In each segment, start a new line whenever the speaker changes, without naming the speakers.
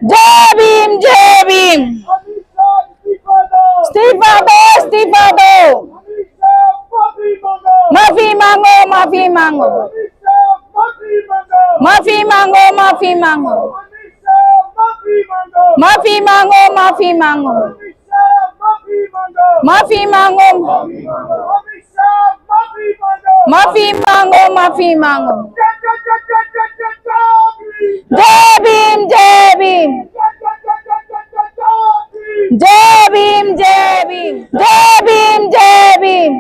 जय भीम जय भीम। इस्तीफा दो इस्तीफा दो। माफी मांगो माफी मांगो। माफी मांगो माफी मांगो। माफी मांगो माफी मांगो। माफी मांगो माफी मांगो माफी मांगो। जय भीम जय भीम। जय भीम जय भीम। जय भीम जय भीम।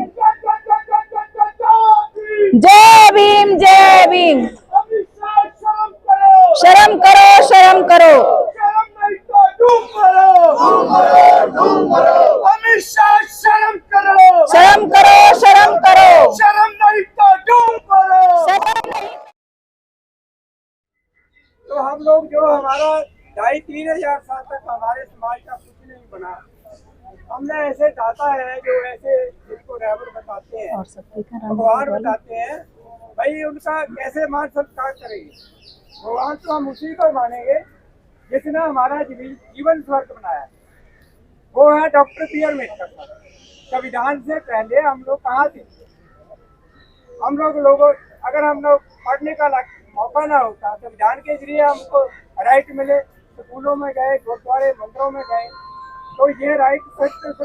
जय भीम जय भीम। शर्म करो शर्म करो।
अमित शाह शर्म करो।
शर्म करो शर्म करो।
शर्म नहीं तो डूम करो।
शर्म नहीं।
तो हम लोग जो हमारा 2,500-3,000 साल तक हमारे समाज का कुछ नहीं बना, हमने ऐसे दाता है जो ऐसे जिनको रैबर बताते हैं, भगवान बताते हैं, भाई उनका कैसे मान सत्कार करेंगे। भगवान तो हम उसी को मानेंगे जिसने हमारा जीवन स्वर्ग बनाया। वो है डॉक्टर बी आर अम्बेडकर साहब। संविधान से पहले हम लोग कहाँ थे? हम लोग अगर हम लोग पढ़ने का मौका ना होता, संविधान के जरिए हमको राइट मिले, स्कूलों में गए, गुरुद्वारे मंदिरों में गए, तो ये राइट सिर्फ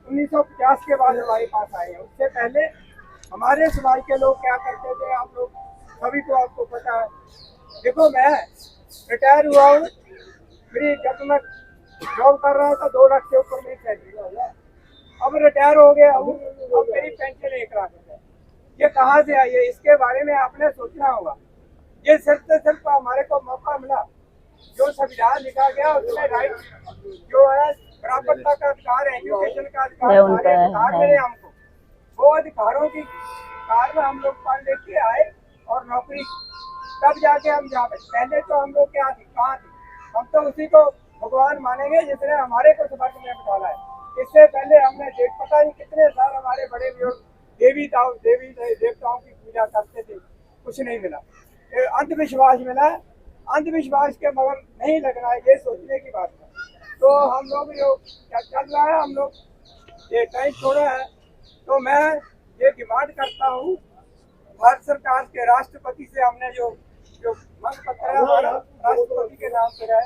1950 के बाद हमारे पास आए हैं। उससे पहले हमारे समाज के लोग क्या करते थे, आप लोग सभी को आपको पता है। देखो, मैं रिटायर हुआ हूँ, मेरी जब मैं जॉब कर रहा था 2 लाख के ऊपर मेरी सैलरी है। अब रिटायर हो गया हूँ, अब मेरी पेंशन 1 लाख है। ये कहाँ से आई है? इसके बारे में आपने सोचना होगा। ये सिर्फ हमारे को मौका मिला, जो संविधान लिखा गया उसमें राइट जो है, बराबरता का अधिकार है, एजुकेशन का अधिकार, सारे अधिकार मिले हमको। वो अधिकारों की कार में हम लोग पढ़ लिख के आए और नौकरी, तब जाके हम जा पाए। पहले तो हम लोग क्या थे, कहाँ थे? हम तो उसी को भगवान मानेंगे जिसने हमारे को स्वर्ग में बिठाना है। इससे पहले हमने पता नहीं कितने साल हमारे बड़े बुजुर्ग देवी देवताओं की पूजा करते थे, कुछ नहीं मिला। अंधविश्वास मिला, अंधविश्वास के मगर नहीं लगना है, ये सोचने की बात है। तो हम लोग जो क्या चल रहा है, हम लोग ये कहीं छोड़ा है। तो मैं ये डिमांड करता हूँ भारत सरकार के राष्ट्रपति से, हमने जो मांग पत्र है हमारा राष्ट्रपति के नाम पर है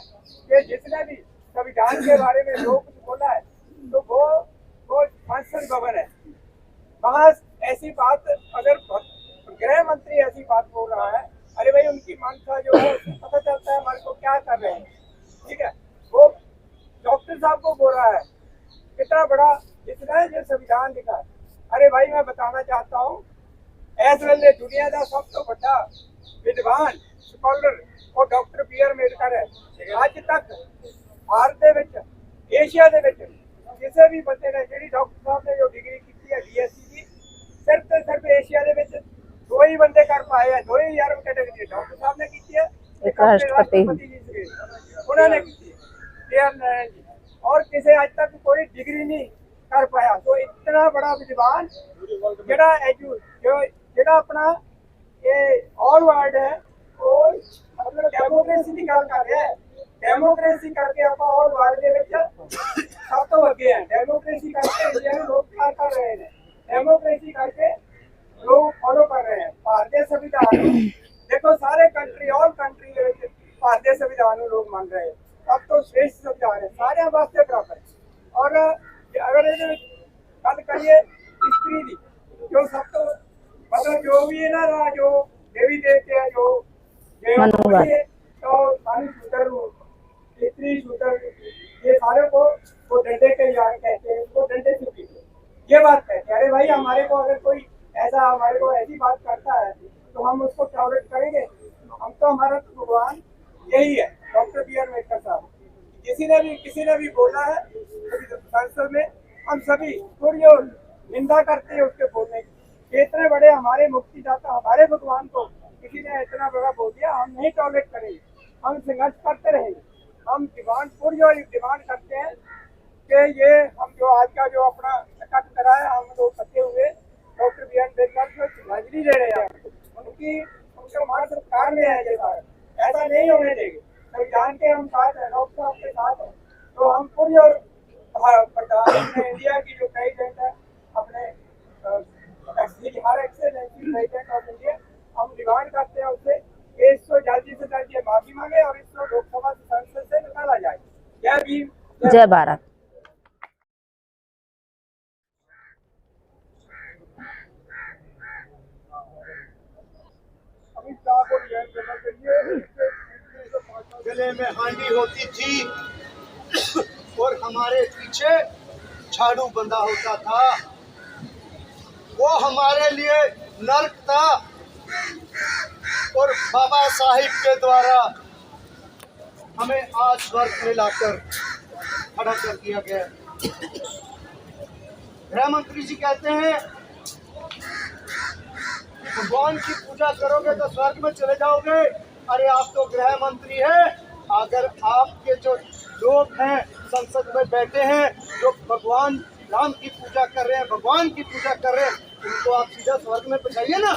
कि जिसने भी संविधान के बारे में जो कुछ बोला है, तो वो संसद भवन है, वहाँ ऐसी बात, अगर गृह मंत्री ऐसी बात बोल रहा है, अरे भाई उनकी मंशा जो है पता चलता है हमारे को क्या कर रहे हैं। ठीक है, वो डॉक्टर साहब को बोल रहा है, कितना बड़ा जिसने जो संविधान लिखा है। अरे भाई, मैं बताना चाहता हूँ, इस वेले दुनिया का सब तो बड़ा विद्वान स्कॉलर और डॉक्टर बी आर अम्बेडकर है। आज तक भारत एशिया किसी भी बंदे ने जी डॉक्टर साहब ने जो डिग्री की है BSc की, सिर्फ एशिया 2 ही बंदे कर पाए हैं। 2,000 कैटेगरी डॉक्टर साहब ने की है, एक राष्ट्रपति जी उन्होंने की है, और किसी आज तक कोई डिग्री नहीं कर पाया। तो इतना बड़ा विद्वान जेड़ा अपना ये ऑल वर्ल्ड है, वो मतलब डेमोक्रेसी की गल कर रहा है। डेमोक्रेसी करके आप ऑल वर्ल्ड के सब तो अगे हैं। डेमोक्रेसी करके इंडिया में लोग क्या कर रहे हैं, डेमोक्रेसी करके लोग फॉलो कर रहे हैं भारतीय संविधान। देखो, सारे कंट्री ऑल कंट्री भारतीय संविधान लोग मान रहे हैं, अब तो श्रेष्ठ संविधान है, सारे वास्ते बराबर है। और अगर गल करिए स्त्री की, जो सब तो मतलब जो भी है ना, जो देवी देवते हैं, जो तो सारी स्त्री शूटर, ये सारे को वो डंडे के कहते हैं, वो डंडे से पीटे। ये बात कहते हैं। अरे भाई, हमारे को अगर कोई ऐसा हमारे को ऐसी बात करता है तो हम उसको टॉलरेट करेंगे? हम तो, हमारा तो भगवान यही है, डॉक्टर बी आर अम्बेडकर साहब। किसी ने भी बोला है संसद में, हम सभी पूरी निंदा करते हैं उसके बोलने की। इतने बड़े हमारे मुक्तिदाता, हमारे भगवान को किसी ने इतना बड़ा बोल दिया, हम नहीं टॉलरेट करेंगे, हम संघर्ष करते रहेंगे। हम डिमांड करते हैं कि ये हम जो आज का जो अपना कट करा है, हम लोग करते हुए डॉक्टर बी आर अम्बेडकर को श्रद्धांजलि दे रहे हैं। उनका जो हमारे सरकार में है जैसा है, ऐसा नहीं होने देंगे। संविधान के हम साथ हैं, लोकतंत्र के साथ हैं, तो हम पूरी और अपने इंडिया की जो प्रेसिडेंट है, अपने हर एक्सेलेंसी प्रेसिडेंट ऑफ इंडिया, हम डिमांड करते हैं उससे कि इसको जल्दी से जल्दी माफी मांगे और इसको लोकसभा संसद से निकाला जाए। जय भीम,
जय भारत।
गले में हांडी होती थी और हमारे पीछे झाड़ू बंधा होता था, वो हमारे लिए नर्क था और बाबा साहिब के द्वारा हमें आज स्वर्ग में लाकर खड़ा कर दिया गया। गृह मंत्री जी कहते हैं भगवान की पूजा करोगे तो स्वर्ग में चले जाओगे। अरे आप तो गृह मंत्री हैं, अगर आपके जो लोग हैं संसद में बैठे हैं जो भगवान राम की पूजा कर रहे हैं, भगवान की पूजा कर रहे हैं, उनको आप सीधा स्वर्ग में पहुंचाइए ना,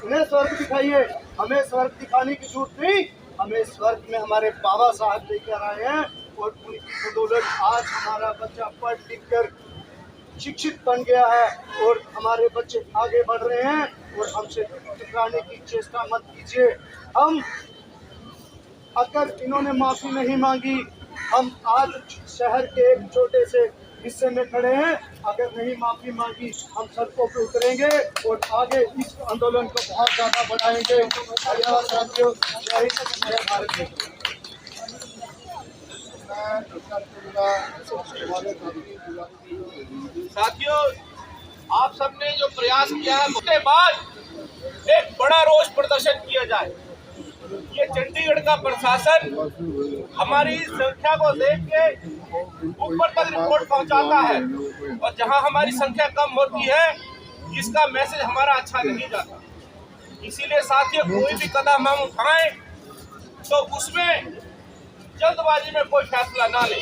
उन्हें स्वर्ग दिखाइए। हमें स्वर्ग दिखाने की जरूरत नहीं, हमें स्वर्ग में हमारे बाबा साहब लेकर आए हैं और उनकी बदौलत आज हमारा बच्चा पढ़ लिख कर शिक्षित बन गया है और हमारे बच्चे आगे बढ़ रहे हैं और हमसे टकराने की चेष्टा मत कीजिए। हम अगर इन्होंने माफी नहीं मांगी, हम आज शहर के एक छोटे से हिस्से में खड़े हैं, अगर नहीं माफी मांगी हम सड़कों पे उतरेंगे और आगे इस आंदोलन को बहुत ज्यादा बढ़ाएंगे। धन्यवाद साथियों, जय हिंद, जय भारत।
साथियों, आप सबने जो प्रयास किया है उसके बाद एक बड़ा रोष प्रदर्शन किया जाए। ये चंडीगढ़ का प्रशासन हमारी संख्या को देख के ऊपर तक रिपोर्ट पहुंचाता है और जहां हमारी संख्या कम होती है इसका मैसेज हमारा अच्छा नहीं जाता। इसीलिए साथियों, कोई भी कदम हम उठाएं तो उसमें जल्दबाजी में कोई फैसला ना ले।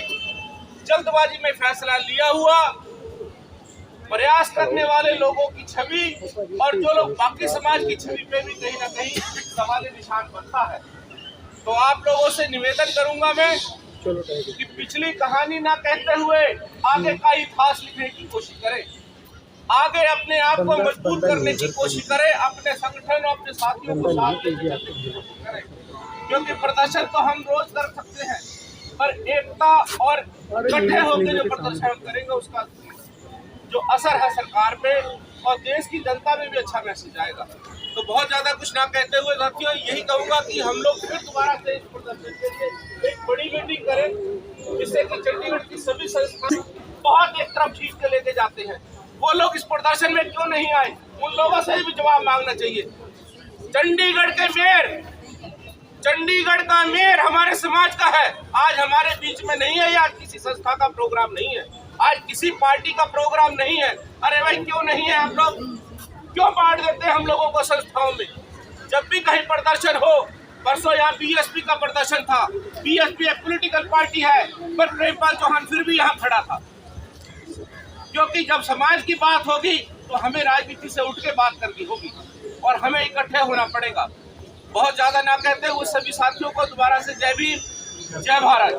जल्दबाजी में फैसला लिया हुआ प्रयास करने वाले लोगों की छवि और जो लोग बाकी समाज की छवि पे भी कहीं ना कहीं सवाल निशान बनता है। तो आप लोगों से निवेदन करूंगा मैं कि पिछली कहानी ना कहते हुए आगे का इतिहास लिखने की कोशिश करें, आगे अपने आप को मजबूत करने की कोशिश करें, अपने संगठन और अपने साथियों को साथ लेकर चलने की कोशिश करें। क्योंकि प्रदर्शन तो हम रोज कर सकते हैं, पर एकता और इकट्ठे होकर जो प्रदर्शन करेंगे उसका जो असर है सरकार पे और देश की जनता में भी अच्छा मैसेज आएगा। तो बहुत ज्यादा कुछ ना कहते हुए साथियों, यही कहूंगा कि हम लोग फिर दोबारा से इस प्रदर्शन के लिए एक बड़ी मीटिंग करें, जिससे कि चंडीगढ़ की सभी संस्थाएं बहुत एक तरफ खींच के लेके जाते हैं। वो लोग इस प्रदर्शन में क्यों नहीं आए, उन लोगों से भी जवाब मांगना चाहिए। चंडीगढ़ का मेयर हमारे समाज का है, आज हमारे बीच में नहीं है, या आज किसी संस्था का प्रोग्राम नहीं है, आज किसी पार्टी का प्रोग्राम नहीं है। अरे भाई क्यों नहीं है? आप लोग क्यों बांट देते हैं हम लोगों को संस्थाओं में? जब भी कहीं प्रदर्शन हो, परसों यहाँ बीएसपी का प्रदर्शन था, बीएसपी एक पॉलिटिकल पार्टी है, पर प्रेमपाल चौहान फिर भी यहाँ खड़ा था। क्योंकि जब समाज की बात होगी तो हमें राजनीति से उठ के बात करनी होगी और हमें इकट्ठे होना पड़ेगा। बहुत ज्यादा ना कहते हुए सभी साथियों को दोबारा से जय भीम, जय भारत।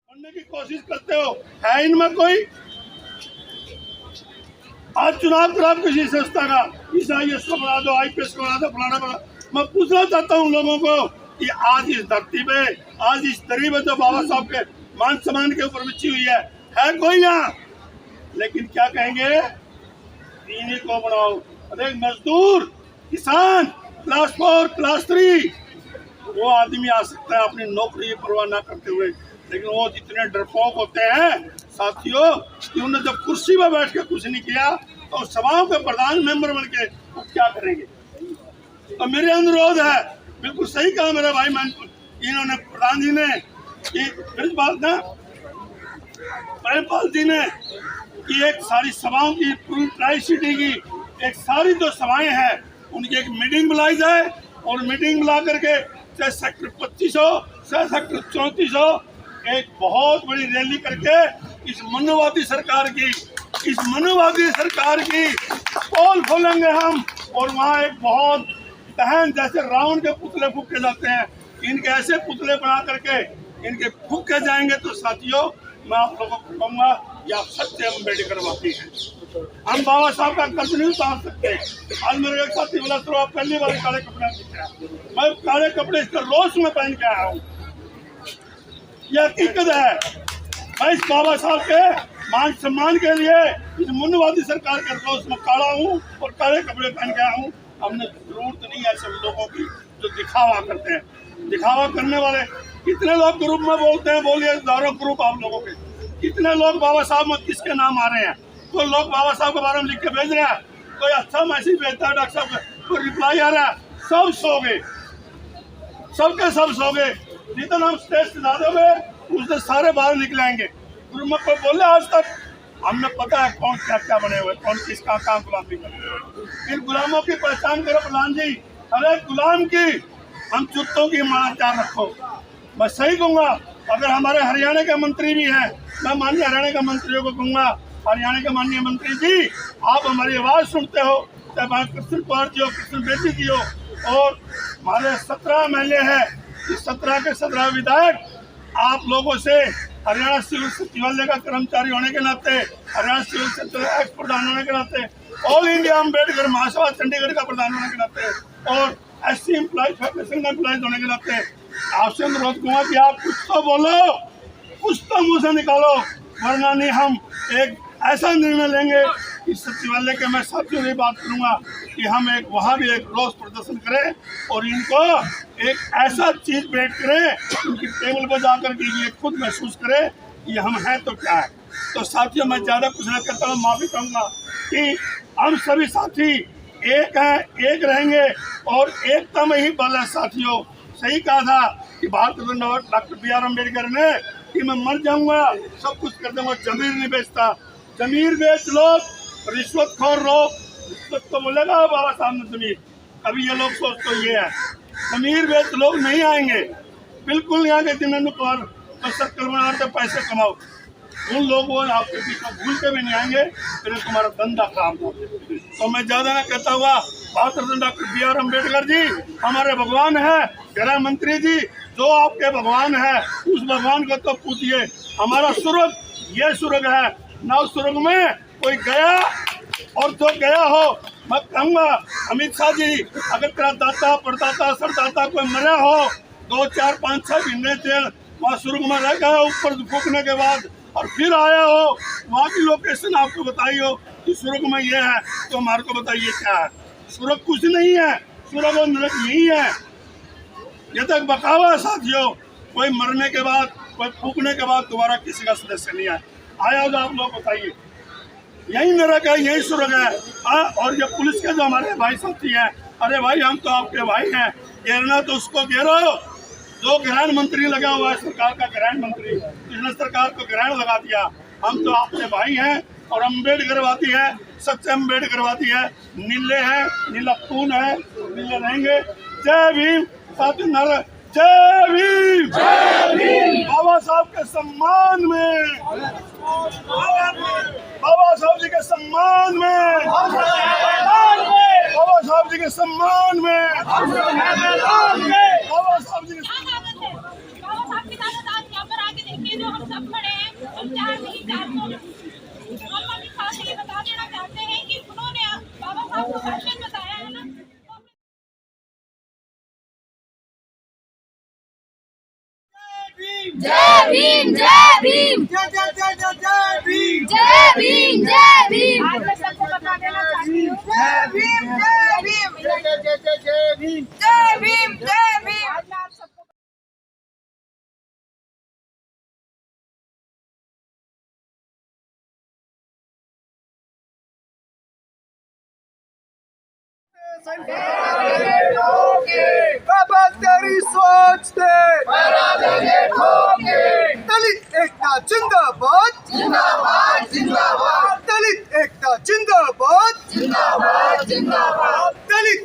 बनने की कोशिश करते हो, है इनमें कोई? आज चुनाव खराब किसी संस्था का, इस IAS को बना दो, IPS को बना दो, फलाना बना। मैं पूछना चाहता हूँ लोगों को कि आज इस धरती पे, आज इस दरी में जो बाबा साहब के मान सम्मान के ऊपर बिछी हुई है कोई यहाँ? लेकिन क्या कहेंगे, इन्हीं को बनाओ। अरे मजदूर, किसान, क्लास 4, क्लास 3 वो आदमी आ सकता है अपनी नौकरी की परवाह ना करते हुए, लेकिन वो जितने डरपोक होते हैं साथियों कि उन्होंने जब कुर्सी में बैठ के कुछ नहीं किया तो सभाओं के प्रधान मेंबर बन के वो क्या करेंगे? तो मेरे अनुरोध है, बिल्कुल सही कहा मेरा भाई, इन्होंने प्रधान जी ने बात ना प्रेमपाल जी ने कि एक सारी सभाओं की पूरी ट्राई सिटी की एक सारी जो सभाएं हैं उनकी एक मीटिंग बुलाई जाए और मीटिंग बुला करके चाहे सेक्टर 25 हो चाहे सेक्टर 34 हो, एक बहुत बड़ी रैली करके इस मनुवादी सरकार की पोल खोलेंगे हम। और वहाँ एक बहुत दहन जैसे रावण के पुतले फूके जाते हैं, इनके ऐसे पुतले बना करके इनके फूके जाएंगे। तो साथियों, मैं आप लोगों को कहूँगा ये आप सच्चे अम्बेडकरवादी हैं। हम बाबा साहब का कर्ज नहीं उतार सकते। आज मेरे एक साथी बोला तो आप पहली बार काले कपड़े दिख रहा, मैं काले कपड़े इसका रोज में पहन के आया हूँ। यह हकीकत है। मैं इस बाबा साहब के मान सम्मान के लिए इस मनुवादी सरकार के रोज में काला हूँ और काले कपड़े पहन के आया हूँ। हमने जरूरत नहीं है सब लोगों की जो दिखावा करते हैं। दिखावा करने वाले कितने लोग ग्रुप में बोलते हैं, बोलिए हजारों ग्रुप आप लोगों के। कितने लोग बाबा साहब में किसके नाम आ रहे हैं? कोई लोग बाबा साहब के बारे में लिख के भेज रहे हैं, कोई अच्छा मैसेज भेजता है डॉक्टर साहब, कोई रिप्लाई आ रहा है। सब सो गए, सबके सब सो गए। जितना हम स्टेज से ज्यादा हुए उससे सारे बाहर निकलेंगे। ग्रुप में कोई बोले आज तक हमने पता है कौन क्या क्या बने हुए, कौन किसका काम गुलामी करे। इन गुलामों की पहचान करो प्रधान जी। हर एक गुलाम की हम जूतों की मानचार रखो। मैं सही कहूँगा, अगर हमारे हरियाणा के मंत्री भी हैं, मैं माननीय हरियाणा के मंत्रियों को कहूँगा, हरियाणा के माननीय मंत्री जी, आप हमारी आवाज़ सुनते हो, चाहे कृष्ण कुमार जी हो, कृष्ण बेदी जी हो, और हमारे 17 MLA हैं, इस 17 के 17 विधायक आप लोगों से हरियाणा सिविल सचिवालय का कर्मचारी होने के नाते, हरियाणा सिविल सचिवालय एक्स प्रधान होने के नाते, ऑल इंडिया अम्बेडकर महासभा चंडीगढ़ का प्रधान होने के नाते और SC एम्प्लॉइज फेडरेशन का एम्प्लॉइज होने के नाते आपसे अनुरोध करूँगा कि आप कुछ तो बोलो, कुछ तो मुँह से निकालो, वरना नहीं हम एक ऐसा निर्णय लेंगे कि सचिवालय के मैं साथियों से बात करूंगा कि हम एक वहाँ भी एक रोष प्रदर्शन करें और इनको एक ऐसा चीज भेंट करें, उनकी टेबल पर जाकर के ये खुद महसूस करें कि हम हैं तो क्या है। तो साथियों, मैं ज़्यादा कुछ नहीं करता हूँ, माफ़ी चाहूँगा कि हम सभी साथी एक हैं, एक रहेंगे और एकता में ही बल है। साथियों, सही कहा था कि भारत रत्न डॉक्टर BR अम्बेडकर ने कि मैं मर जाऊँगा सब कुछ कर दूँगा, जमीर नहीं बेचता। जमीर बेच लोग, रिश्वतखोर लोग, रिश्वत तो बोलेगा बाबा साहब ने जमीर, अभी ये लोग सोच तो ये है जमीर बेच लोग नहीं आएंगे बिल्कुल। यहाँ के जिन्होंने तो सर्कल बना के पैसे कमाओ, उन लोगों ने आपके बीच में भूल के भी नहीं आएंगे, फिर तुम्हारा धंधा खराब हो। तो मैं ज़्यादा ना कहता हुआ, भारत रत्न डॉक्टर BR अम्बेडकर जी हमारे भगवान है। गृह मंत्री जी जो आपके भगवान है, उस भगवान को तो पूछिए। हमारा स्वर्ग ये स्वर्ग है, नव स्वर्ग में कोई गया और जो गया हो, मैं कहूँगा अमित शाह जी, अगर तेरा दाता परदाता सरदाता कोई मरा हो 2, 4, 5, 6 महीने जेल वहाँ स्वर्ग में रह गया ऊपर फूकने के बाद और फिर आया हो, वहाँ की लोकेशन आपको बताई हो कि स्वर्ग में ये है, तो हमारे को बताइए क्या है? स्वर्ग कुछ नहीं है, स्वर्ग और नरक यही है। ये तक बकावा है साथियों, कोई मरने के बाद कोई फूकने के बाद दोबारा किसी का सदस्य नहीं आया तो आप लोग बताइए, यही नरक है, यही स्वर्ग है। और ये पुलिस के जो हमारे भाई साथी हैं, अरे भाई हम तो आपके भाई हैं, घेरना तो उसको घेरो जो ग्रहण मंत्री लगा हुआ है, सरकार का ग्रहण मंत्री, पिछले सरकार को ग्रहण लगा दिया। हम तो आपके भाई हैं और अम्बेडकरवादी है, सच्चे अम्बेडकरवादी है, नीले हैं, नीला खून है, नीले रहेंगे। जय भीम साथियों, नारा जय भीम, बाबा साहब के सम्मान में, बाबा साहब जी के सम्मान में, बाबा साहब जी के सम्मान में, बाबा साहब जी के
जो हम सब खड़े हैं, हम 4 नहीं 400 ये बता देना चाहते हैं कि उन्होंने बाबा साहब को भाषण बताया है ना।
जय भीम, जय भीम,
जय जय जय जय जय भीम,
जय भीम, जय भीम।
आज मैं सबको बता देना चाहती हूँ,
जय भीम, जय भीम, जय जय जय जय जय भीम,
जय भीम, जय भीम। आज मैं आप सबको
बाबा तेरी सोच दे, दलित एकता जिंदाबाद, जिंदाबाद जिंदाबाद, दलित एकता जिंदाबाद, जिंदाबाद जिंदाबाद, दलित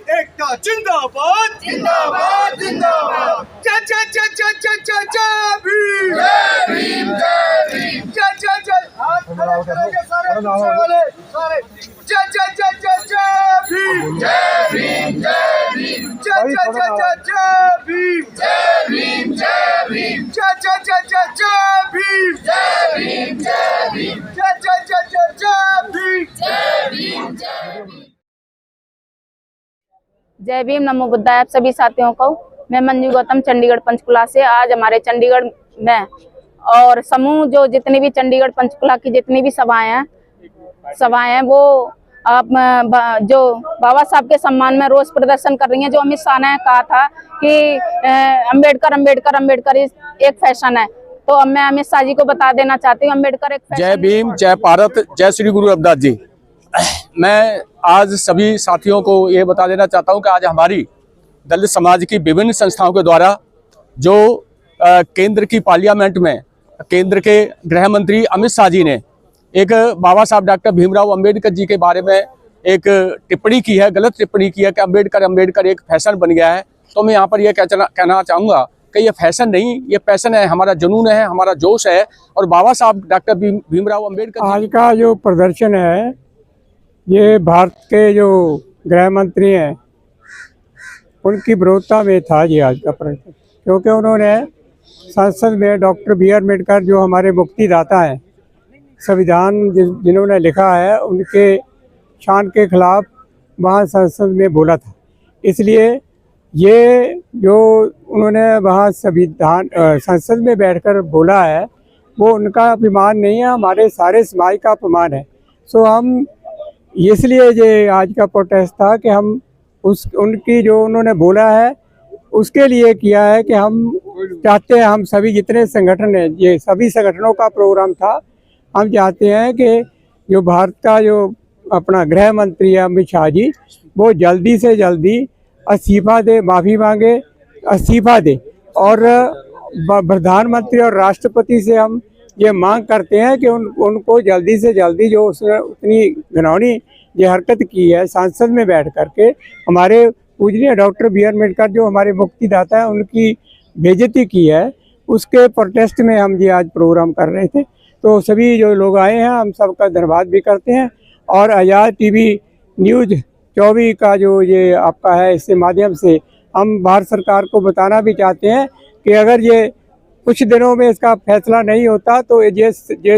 जिंदाबाद जिंदाबाद जिंदाबाद जय जय जय जय जय जय जय भीम जय भीम जय भीम जय जय जय हाथ खड़े करेंगे सारे पीछे वाले सारे जय जय जय जय जय भीम जय भीम जय भीम जय जय जय जय जय भीम जय भीम जय भीम जय जय जय जय जय भीम जय भीम जय भीम जय जय जय जय जय भीम जय भीम जय भीम।
जय भीम, नमो बुद्धाय। आप सभी साथियों को मैं मंजू गौतम चंडीगढ़ पंचकुला से। आज हमारे चंडीगढ़ में और समूह जो जितनी भी चंडीगढ़ पंचकुला की जितनी भी सभाएं हैं वो आप जो बाबा साहब के सम्मान में रोज प्रदर्शन कर रही हैं। जो अमित शाह ने कहा था कि अंबेडकर अंबेडकर अंबेडकर एक फैशन है, तो अब मैं अमित शाह जी को बता देना चाहती हूँ अंबेडकर एक फैशन।
जय भीम, जय भारत, जय श्री गुरु रविदास जी। मैं आज सभी साथियों को ये बता देना चाहता हूँ कि आज हमारी दलित समाज की विभिन्न संस्थाओं के द्वारा जो केंद्र की पार्लियामेंट में केंद्र के गृह मंत्री अमित शाह जी ने एक बाबा साहब डॉक्टर भीमराव अंबेडकर जी के बारे में एक टिप्पणी की है, गलत टिप्पणी की है कि अंबेडकर अंबेडकर एक फैशन बन गया है। तो मैं यहाँ पर यह कहना चाहूँगा कि ये फैशन नहीं, ये पैशन है, हमारा जुनून है, हमारा जोश है। और बाबा साहब डॉक्टर भीमराव अंबेडकर
आज का जो प्रदर्शन है ये भारत के जो गृह मंत्री हैं उनकी विरोधता में था जी आज का प्रदर्शन, क्योंकि उन्होंने संसद में डॉक्टर बी आर अम्बेडकर जो हमारे मुक्तिदाता हैं, संविधान जिन्होंने लिखा है, उनके शान के खिलाफ वहाँ संसद में बोला था। इसलिए ये जो उन्होंने वहाँ संसद में बैठकर बोला है वो उनका अपमान नहीं है, हमारे सारे समाज का अपमान है। सो हम इसलिए ये आज का प्रोटेस्ट था कि हम उनकी जो उन्होंने बोला है उसके लिए किया है कि हम चाहते हैं, हम सभी जितने संगठन हैं, ये सभी संगठनों का प्रोग्राम था। हम चाहते हैं कि जो भारत का जो अपना गृह मंत्री है अमित शाह जी, वो जल्दी से जल्दी इस्तीफा दे, माफ़ी मांगे, इस्तीफा दे। और प्रधानमंत्री और राष्ट्रपति से हम ये मांग करते हैं कि उनको जल्दी से जल्दी जो उसने उतनी घिनौनी ये हरकत की है संसद में बैठ करके, हमारे पूजनीय डॉक्टर बी आर अम्बेडकर जो हमारे मुक्तिदाता हैं उनकी बेइज्जती की है, उसके प्रोटेस्ट में हम ये आज प्रोग्राम कर रहे थे। तो सभी जो लोग आए हैं हम सबका धन्यवाद भी करते हैं। और आज़ाद टीवी न्यूज़ 24 का जो ये आपका है, इसके माध्यम से हम भारत सरकार को बताना भी चाहते हैं कि अगर ये कुछ दिनों में इसका फैसला नहीं होता तो ये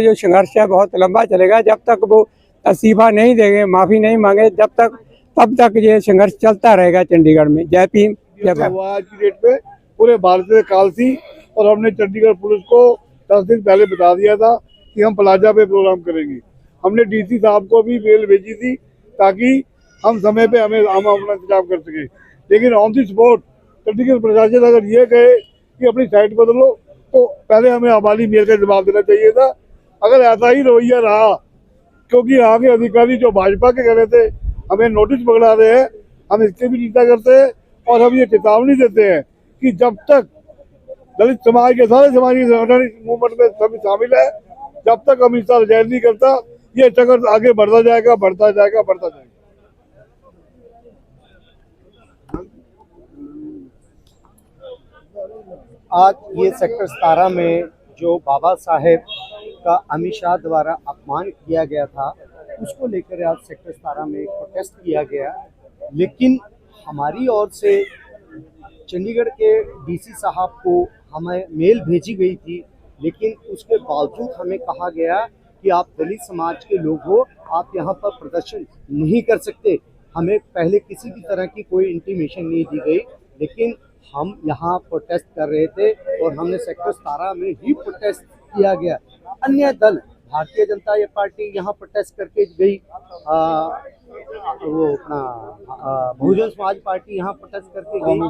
जो संघर्ष है बहुत लंबा चलेगा। जब तक वो इस्तीफा नहीं देंगे, माफ़ी नहीं मांगे, तब तक ये संघर्ष चलता रहेगा चंडीगढ़ में। जय भीम, जय भारत।
आज की डेट पे पूरे भारत में काल थी और हमने चंडीगढ़ पुलिस को 10 दिन पहले बता दिया था कि हम प्लाजा पे प्रोग्राम करेंगे। हमने डीसी साहब को भी मेल भेजी थी ताकि हम समय पे हम अपना इंतजाम कर सके। लेकिन ऑन दी स्पॉट चंडीगढ़ प्रशासन अगर ये कहे कि अपनी साइड बदलो तो पहले हमें हमारी मेल का जवाब देना चाहिए था। अगर ऐसा ही रवैया रहा, क्योंकि यहाँ के अधिकारी जो भाजपा के कह रहे थे हमें नोटिस पकड़ा रहे हैं, हम इसकी भी चिंता करते हैं। और हम ये चेतावनी देते हैं कि जब तक दलित समाज के सारे समाजी संगठन इस मूवमेंट में सभी शामिल है, जब तक अमित शाह रिजाइन नहीं करता, ये चक्कर आगे बढ़ता जाएगा, बढ़ता जाएगा, बढ़ता जाएगा।
आज ये सेक्टर 17 में जो बाबा साहेब का अमित शाह द्वारा अपमान किया गया था, उसको लेकर आज सेक्टर 17 में एक प्रोटेस्ट किया गया। लेकिन हमारी ओर से चंडीगढ़ के डीसी साहब को हमें मेल भेजी गई थी, लेकिन उसके बावजूद हमें कहा गया कि आप दलित समाज के लोग हो, आप यहाँ पर प्रदर्शन नहीं कर सकते। हमें पहले किसी भी तरह की कोई इंटीमेशन नहीं दी गई, लेकिन हम यहाँ प्रोटेस्ट कर रहे थे और हमने सेक्टर 17 में ही प्रोटेस्ट किया गया। अन्य दल भारतीय जनता पार्टी यहाँ प्रोटेस्ट करके गई, वो अपना बहुजन समाज पार्टी यहाँ प्रोटेस्ट करके गई,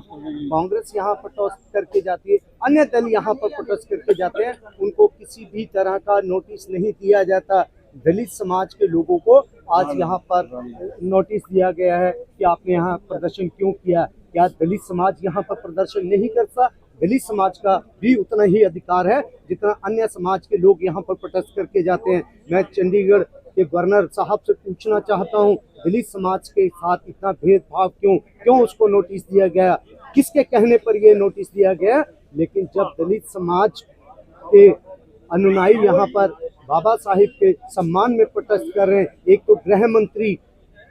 कांग्रेस यहाँ प्रोटेस्ट करके जाती है, अन्य दल यहाँ पर प्रोटेस्ट करके जाते हैं। उनको किसी भी तरह का नोटिस नहीं दिया जाता। दलित समाज के लोगों को आज यहाँ पर नोटिस दिया गया है कि आपने यहाँ प्रदर्शन क्यों किया। क्या दलित समाज यहाँ पर प्रदर्शन नहीं करता? दलित समाज का भी उतना ही अधिकार है जितना अन्य समाज के लोग यहाँ पर प्रोटेस्ट करके जाते हैं। मैं चंडीगढ़ के गवर्नर साहब से पूछना चाहता हूँ, दलित समाज के साथ इतना भेदभाव क्यों उसको नोटिस दिया गया, किसके कहने पर ये नोटिस दिया गया। लेकिन जब दलित समाज के अनुयायी यहाँ पर बाबा साहिब के सम्मान में प्रोटेस्ट कर रहे हैं, एक तो गृह मंत्री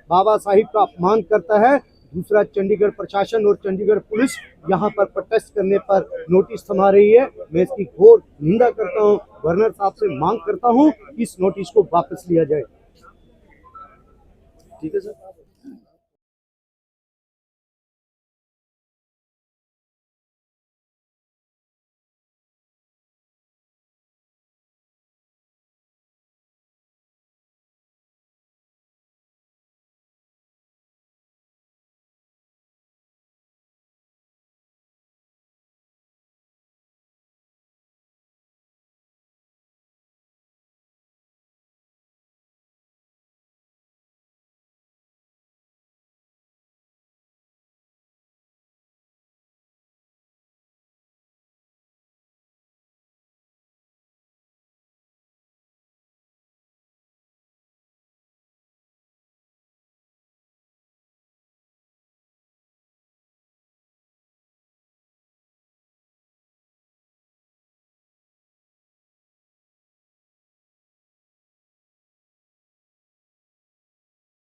बाबा साहिब का अपमान करता है, दूसरा चंडीगढ़ प्रशासन और चंडीगढ़ पुलिस यहाँ पर प्रोटेस्ट करने पर नोटिस थमा रही है। मैं इसकी घोर निंदा करता हूँ। गवर्नर साहब से मांग करता हूँ कि इस नोटिस को वापस लिया जाए। ठीक है सर।